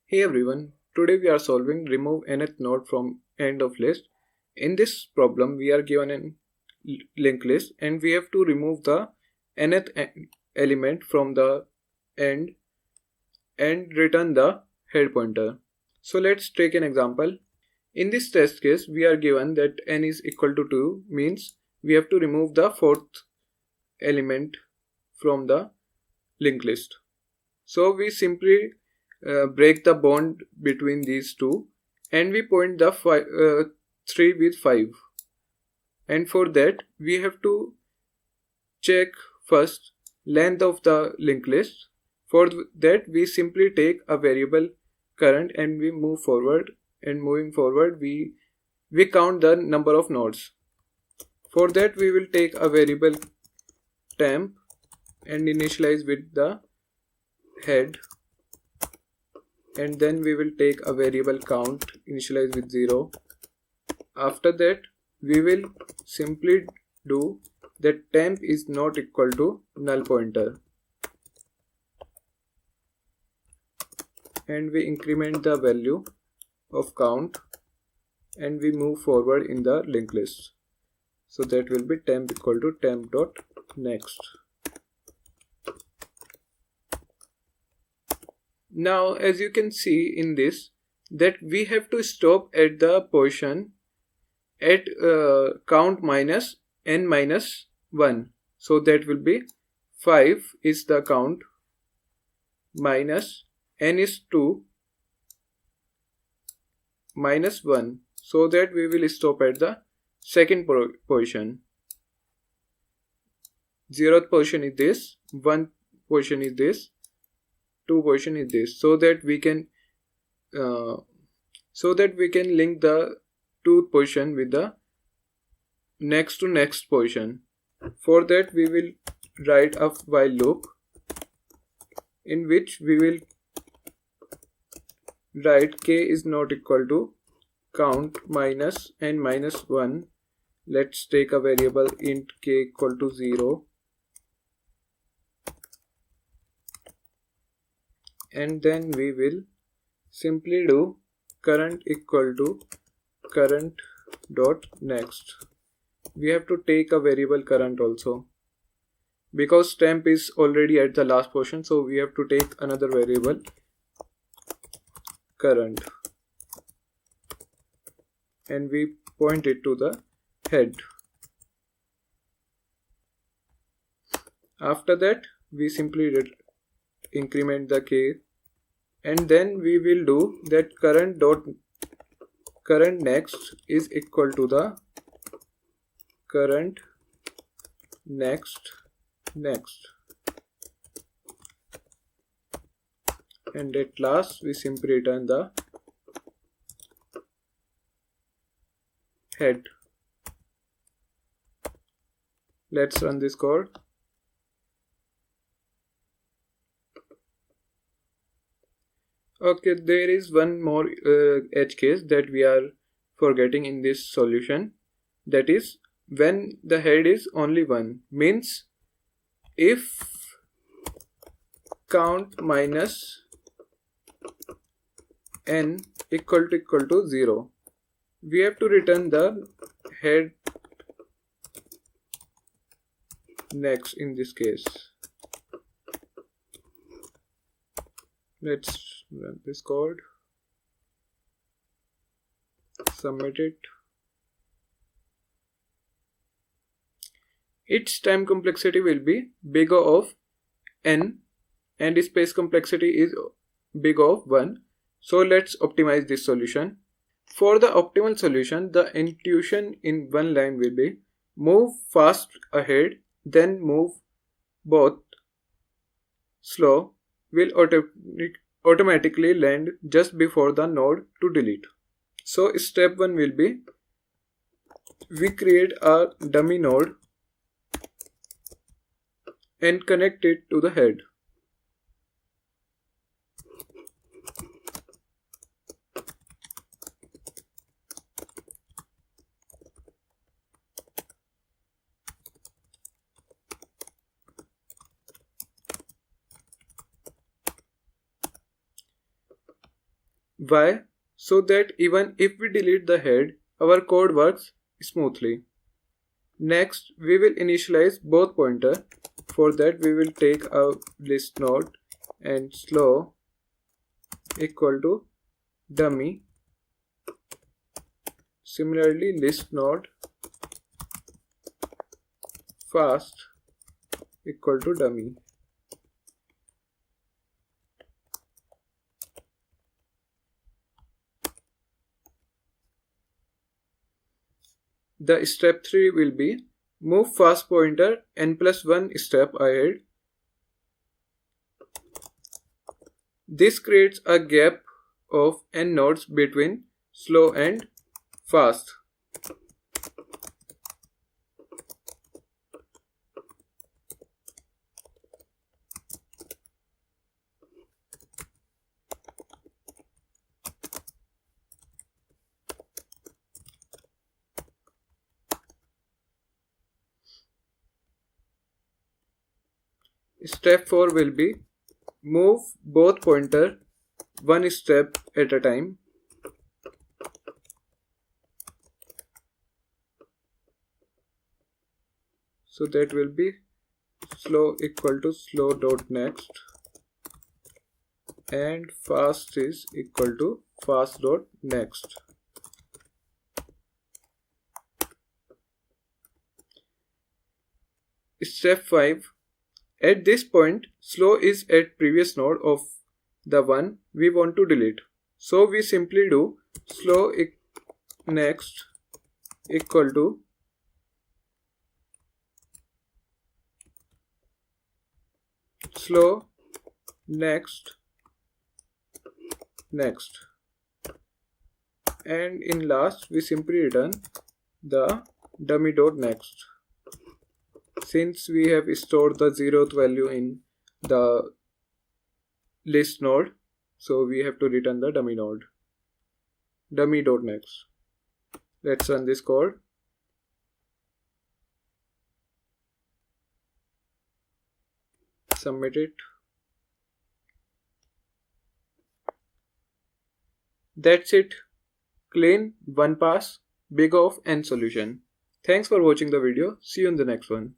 Hey everyone, today we are solving remove nth node from end of list. In this problem we are given a linked list and we have to remove the nth element from the end and return the head pointer. So let's take an example. In this test case we are given that n is equal to 2 means we have to remove the fourth element from the linked list. So we simply break the bond between these two and we point the 3 with 5, and for that we have to check first length of the linked list. For that we simply take a variable current and we move forward, and moving forward we count the number of nodes. For that we will take a variable temp and initialize with the head, and then we will take a variable count, initialize with 0. After that we will simply do that temp is not equal to null pointer, and we increment the value of count and we move forward in the linked list. So that will be temp equal to temp dot next. Now as you can see in this, that we have to stop at the position at count minus n minus 1. So that will be 5 is the count, minus n is 2, minus 1. So that we will stop at the second position. 0th position is this, 1 position is this, 2 position is this, so that we can link the 2th position with the next to next position. For that we will write a while loop in which we will write k is not equal to count minus n minus 1. Let's take a variable int k equal to 0, and then we will simply do current equal to current dot next. We have to take a variable current also because temp is already at the last position, so we have to take another variable current and we point it to the head. After that we simply increment the k, and then we will do that current next is equal to the current next, and at last we simply return the head. Let's run this code. Okay, there is one more edge case that we are forgetting in this solution. That is when the head is only 1, means if count minus n equal to 0, we have to return the head next in this case. Let's run this code, submit it. Its time complexity will be big O of n and space complexity is big O of 1. So let's optimize this solution. For the optimal solution, the intuition in one line will be move fast ahead, then move both slow, will automatically land just before the node to delete. So step 1 will be we create a dummy node and connect it to the head. Why? So that even if we delete the head, our code works smoothly. Next, we will initialize both pointer. For that, we will take a list node and slow equal to dummy. Similarly, list node fast equal to dummy. The step 3 will be move fast pointer n+1 step ahead. This creates a gap of n nodes between slow and fast. Step 4 will be move both pointer one step at a time. So that will be slow equal to slow dot next and fast is equal to fast dot next. Step 5. At this point, slow is at previous node of the one we want to delete. So we simply do slow next equal to slow next and in last we simply return the dummy dot next. Since we have stored the 0th value in the list node, so we have to return the dummy dot next. Let's run this code. Submit it. That's it. Clean, one pass, big off and solution. Thanks for watching the video. See you in the next one.